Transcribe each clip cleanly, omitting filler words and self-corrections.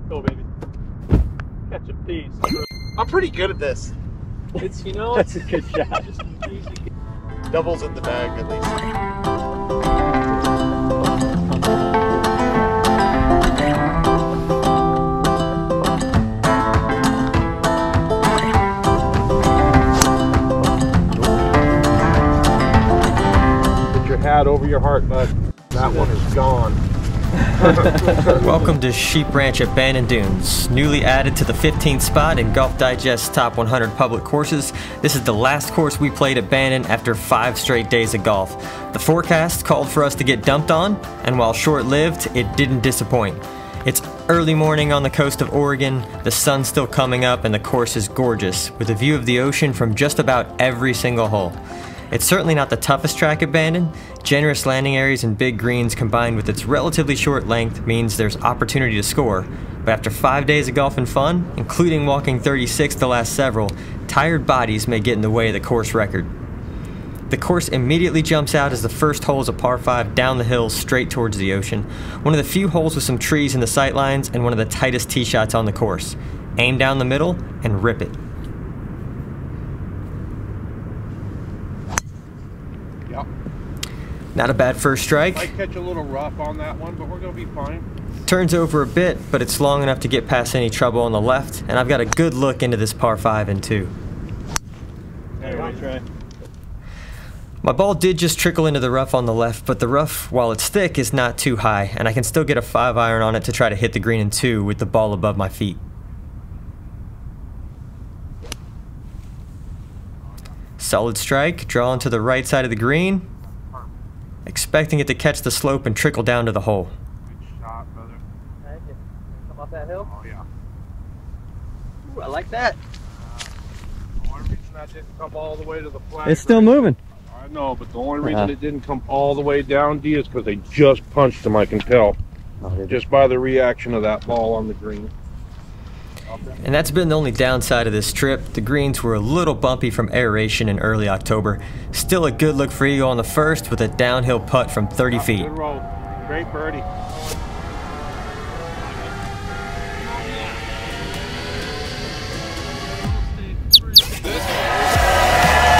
Go, baby. Catch a piece. I'm pretty good at this. It's, you know, That's a good shot. just easy. Doubles in the bag at least. Put your hat over your heart, bud. That one is gone. Welcome to Sheep Ranch at Bandon Dunes. Newly added to the 15th spot in Golf Digest's top 100 public courses, this is the last course we played at Bandon after 5 straight days of golf. The forecast called for us to get dumped on, and while short-lived, it didn't disappoint. It's early morning on the coast of Oregon, the sun's still coming up, and the course is gorgeous, with a view of the ocean from just about every single hole. It's certainly not the toughest track at Bandon. Generous landing areas and big greens combined with its relatively short length means there's opportunity to score, but after 5 days of golf and fun, including walking 36 the last several, tired bodies may get in the way of the course record. The course immediately jumps out as the first hole is a par 5 down the hill straight towards the ocean, one of the few holes with some trees in the sightlines and one of the tightest tee shots on the course. Aim down the middle and rip it. Not a bad first strike. Might catch a little rough on that one, but we're going to be fine. Turns over a bit, but it's long enough to get past any trouble on the left, and I've got a good look into this par 5 and 2. Anyway, try. My ball did just trickle into the rough on the left, but the rough, while it's thick, is not too high, and I can still get a 5-iron on it to try to hit the green in 2 with the ball above my feet. Solid strike, drawn to the right side of the green. Expecting it to catch the slope and trickle down to the hole. Good shot, brother. Thank you. Come up that hill? Oh, yeah. Ooh, I like that. The only reason that didn't come all the way to the flag. It's still moving. I know, but the only reason it didn't come all the way down, D, is because they just punched him, I can tell. Just by the reaction of that ball on the green. And that's been the only downside of this trip. The greens were a little bumpy from aeration in early October. Still a good look for eagle on the first with a downhill putt from 30 feet. Good roll. Great birdie.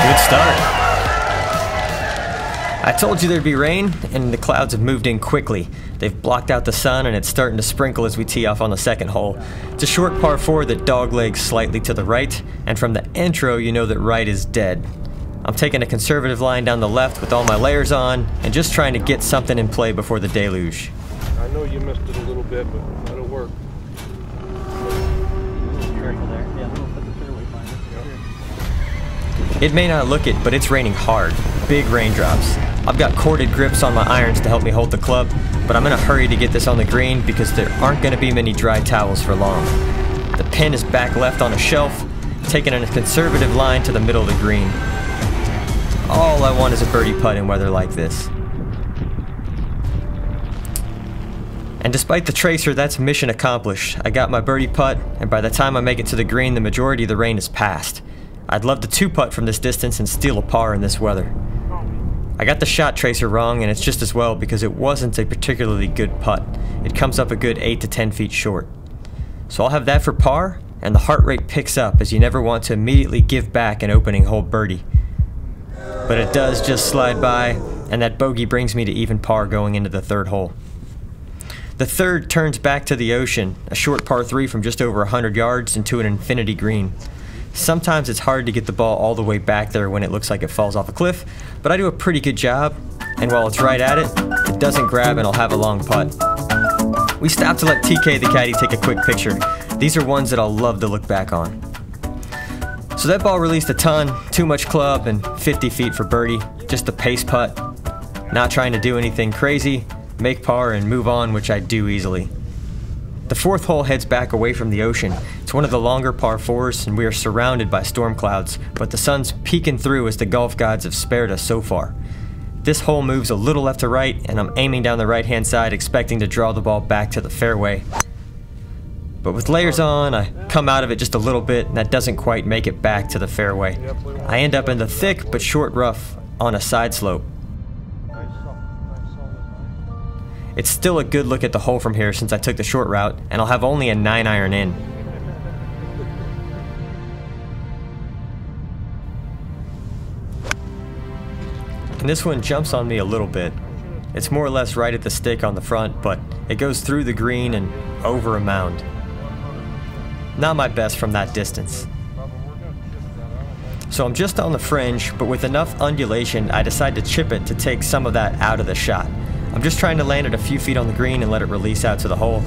Good start. I told you there'd be rain, and the clouds have moved in quickly. They've blocked out the sun, and it's starting to sprinkle as we tee off on the second hole. It's a short par 4 that doglegs slightly to the right, and from the intro you know that right is dead. I'm taking a conservative line down the left with all my layers on, and just trying to get something in play before the deluge. I know you missed it a little bit, but that'll work. Careful there. Yeah, little put the fairway finder. It may not look it, but it's raining hard. Big raindrops. I've got corded grips on my irons to help me hold the club, but I'm in a hurry to get this on the green because there aren't going to be many dry towels for long. The pin is back left on a shelf, taking a conservative line to the middle of the green. All I want is a birdie putt in weather like this. And despite the tracer, that's mission accomplished. I got my birdie putt, and by the time I make it to the green, the majority of the rain is past. I'd love to 2-putt from this distance and steal a par in this weather. I got the shot tracer wrong, and it's just as well because it wasn't a particularly good putt. It comes up a good 8 to 10 feet short. So I'll have that for par, and the heart rate picks up as you never want to immediately give back an opening hole birdie. But it does just slide by, and that bogey brings me to even par going into the third hole. The third turns back to the ocean, a short par 3 from just over 100 yards into an infinity green. Sometimes it's hard to get the ball all the way back there when it looks like it falls off a cliff, but I do a pretty good job, and while it's right at it, it doesn't grab and I'll have a long putt. We stopped to let TK the caddy take a quick picture. These are ones that I'll love to look back on. So that ball released a ton, too much club, and 50 feet for birdie, just a pace putt. Not trying to do anything crazy, make par and move on, which I do easily. The fourth hole heads back away from the ocean. It's one of the longer par 4s, and we are surrounded by storm clouds, but the sun's peeking through as the golf gods have spared us so far. This hole moves a little left to right, and I'm aiming down the right-hand side, expecting to draw the ball back to the fairway. But with layers on, I come out of it just a little bit, and that doesn't quite make it back to the fairway. I end up in the thick but short rough on a side slope. It's still a good look at the hole from here since I took the short route, and I'll have only a 9-iron in. And this one jumps on me a little bit. It's more or less right at the stick on the front, but it goes through the green and over a mound. Not my best from that distance. So I'm just on the fringe, but with enough undulation, I decide to chip it to take some of that out of the shot. I'm just trying to land it a few feet on the green and let it release out to the hole.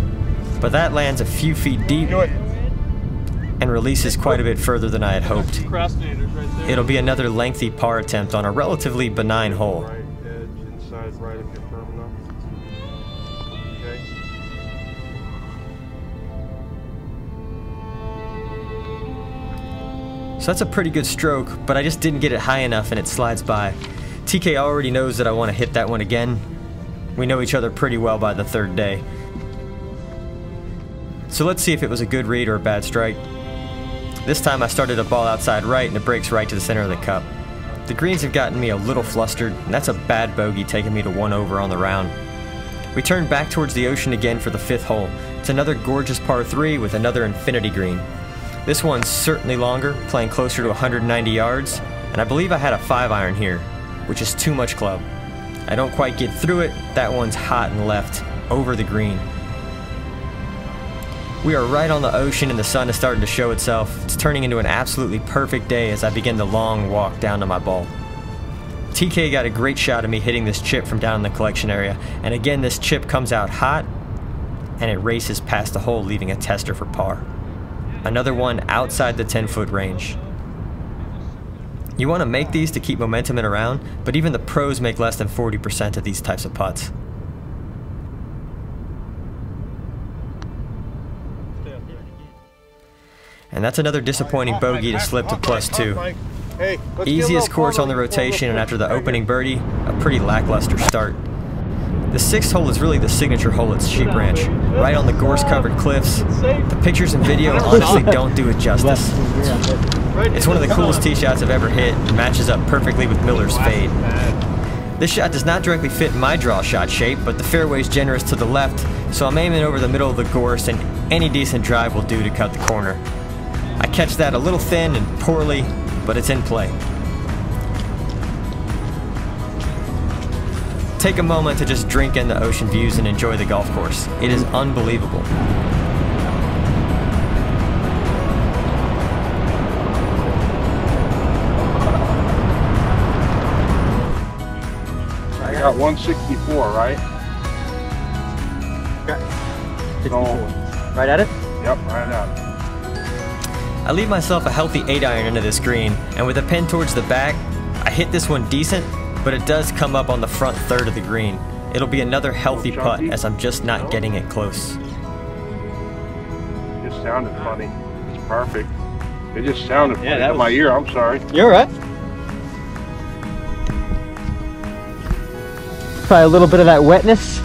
But that lands a few feet deep and releases quite a bit further than I had hoped. It'll be another lengthy par attempt on a relatively benign hole. Right edge inside right if you're firm enough. Okay. So that's a pretty good stroke, but I just didn't get it high enough and it slides by. TK already knows that I want to hit that one again. We know each other pretty well by the third day. So let's see if it was a good read or a bad strike. This time I started a ball outside right and it breaks right to the center of the cup. The greens have gotten me a little flustered, and that's a bad bogey taking me to 1 over on the round. We turn back towards the ocean again for the 5th hole. It's another gorgeous par 3 with another infinity green. This one's certainly longer, playing closer to 190 yards, and I believe I had a 5-iron here, which is too much club. I don't quite get through it. That one's hot and left, over the green. We are right on the ocean and the sun is starting to show itself. It's turning into an absolutely perfect day as I begin the long walk down to my ball. TK got a great shot of me hitting this chip from down in the collection area, and again this chip comes out hot and it races past the hole, leaving a tester for par. Another one outside the 10-foot range. You want to make these to keep momentum in a round, but even the pros make less than 40% of these types of putts. And that's another disappointing bogey to slip to +2. Easiest course on the rotation, and after the opening birdie, a pretty lackluster start. The 6th hole is really the signature hole at Sheep Ranch, right on the gorse-covered cliffs. The pictures and video honestly don't do it justice. It's one of the coolest tee shots I've ever hit, and matches up perfectly with Miller's fade. This shot does not directly fit my draw shot shape, but the fairway's generous to the left, so I'm aiming over the middle of the gorse, and any decent drive will do to cut the corner. I catch that a little thin and poorly, but it's in play. Take a moment to just drink in the ocean views and enjoy the golf course. It is unbelievable. I got 164, right? Okay. 64. Oh. Right at it? Yep, right at it. I leave myself a healthy 8-iron into this green, and with a pin towards the back, I hit this one decent, but it does come up on the front third of the green. It'll be another healthy putt as I'm just not getting it close. It just sounded funny. It's perfect. It just sounded funny in my ear. I'm sorry. You're right. Probably a little bit of that wetness.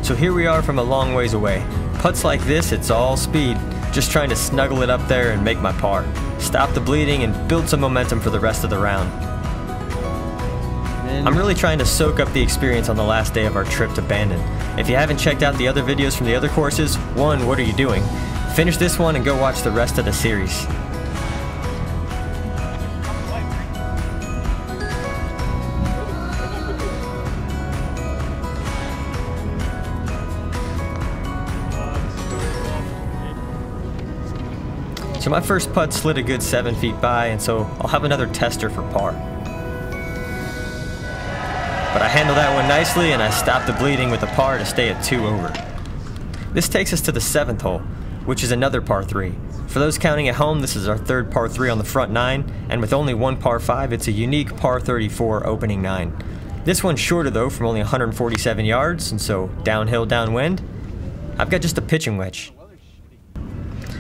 So here we are from a long ways away. Putts like this, it's all speed. Just trying to snuggle it up there and make my par. Stop the bleeding and build some momentum for the rest of the round. I'm really trying to soak up the experience on the last day of our trip to Bandon. If you haven't checked out the other videos from the other courses, one, what are you doing? Finish this one and go watch the rest of the series. So my first putt slid a good 7 feet by, and so I'll have another tester for par. But I handle that one nicely, and I stop the bleeding with a par to stay at 2 over. This takes us to the 7th hole, which is another par 3. For those counting at home, this is our 3rd par 3 on the front 9, and with only one par 5, it's a unique par 34 opening 9. This one's shorter though, from only 147 yards, and so downhill, downwind. I've got just a pitching wedge.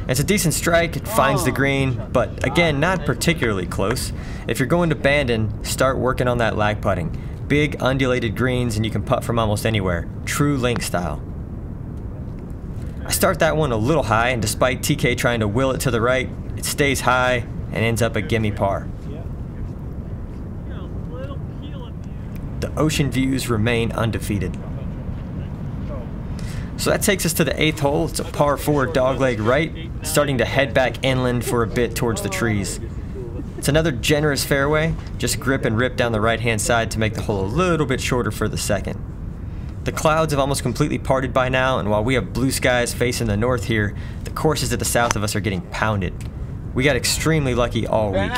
It's a decent strike, it finds the green, but again, not particularly close. If you're going to Bandon, start working on that lag putting. Big undulated greens and you can putt from almost anywhere. True link style. I start that one a little high, and despite TK trying to will it to the right, it stays high and ends up a gimme par. The ocean views remain undefeated. So that takes us to the 8th hole. It's a par 4 dogleg right, starting to head back inland for a bit towards the trees. It's another generous fairway, just grip and rip down the right-hand side to make the hole a little bit shorter for the second. The clouds have almost completely parted by now, and while we have blue skies facing the north here, the courses to the south of us are getting pounded. We got extremely lucky all week.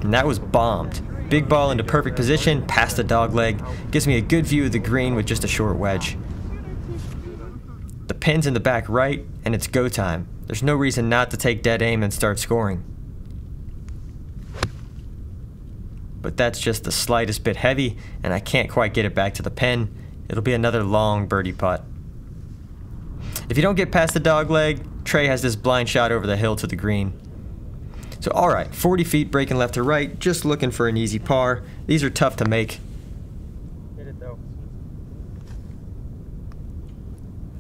And that was bombed. Big ball into perfect position, past the dogleg, gives me a good view of the green with just a short wedge. The pin's in the back right, and it's go time. There's no reason not to take dead aim and start scoring. But that's just the slightest bit heavy, and I can't quite get it back to the pin. It'll be another long birdie putt. If you don't get past the dogleg, Trey has this blind shot over the hill to the green. So alright, 40 feet breaking left to right, just looking for an easy par. These are tough to make.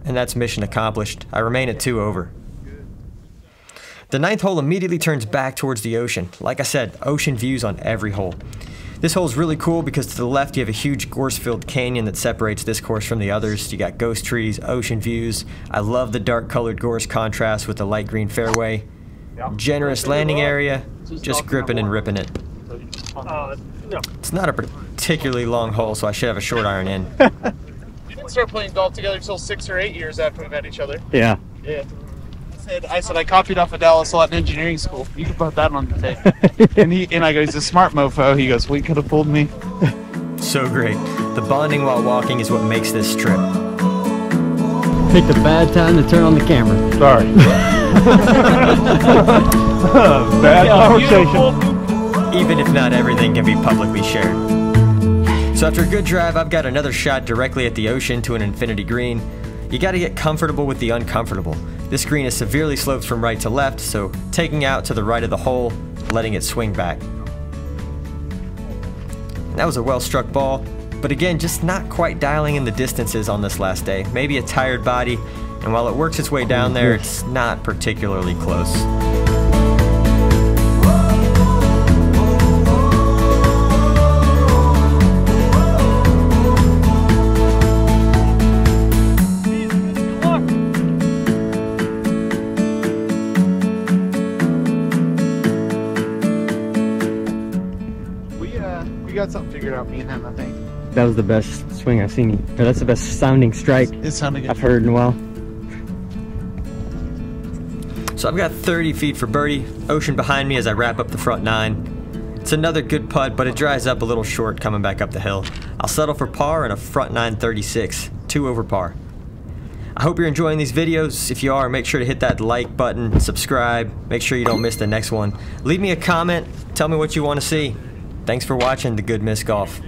And that's mission accomplished. I remain at 2 over. The 9th hole immediately turns back towards the ocean. Like I said, ocean views on every hole. This hole is really cool because to the left you have a huge gorse-filled canyon that separates this course from the others. You got ghost trees, ocean views. I love the dark colored gorse contrast with the light green fairway. Generous landing area, just gripping and ripping it. It's not a particularly long hole, so I should have a short iron in. We didn't start playing golf together until 6 or 8 years after we met each other. Yeah. Yeah. I said I copied off of Dallas a lot in engineering school. You can put that on the tape. and I go, he's a smart mofo. He goes, we could have fooled me. So great. The bonding while walking is what makes this trip. Picked a bad time to turn on the camera. Sorry. Bad conversation. Even if not everything can be publicly shared. So after a good drive, I've got another shot directly at the ocean to an infinity green. You gotta get comfortable with the uncomfortable. This green is severely sloped from right to left, so taking out to the right of the hole, letting it swing back. And that was a well-struck ball, but again, just not quite dialing in the distances on this last day. Maybe a tired body, and while it works its way down there, it's not particularly close. We got something figured out, me and him, I think. That was the best swing I've seen. Or that's the best sounding strike It sounded good. I've heard in a while. So I've got 30 feet for birdie, ocean behind me as I wrap up the front 9. It's another good putt, but it dries up a little short coming back up the hill. I'll settle for par and a front 9 36, 2 over par. I hope you're enjoying these videos. If you are, make sure to hit that like button, subscribe, make sure you don't miss the next one. Leave me a comment, tell me what you want to see. Thanks for watching The Good Miss Golf.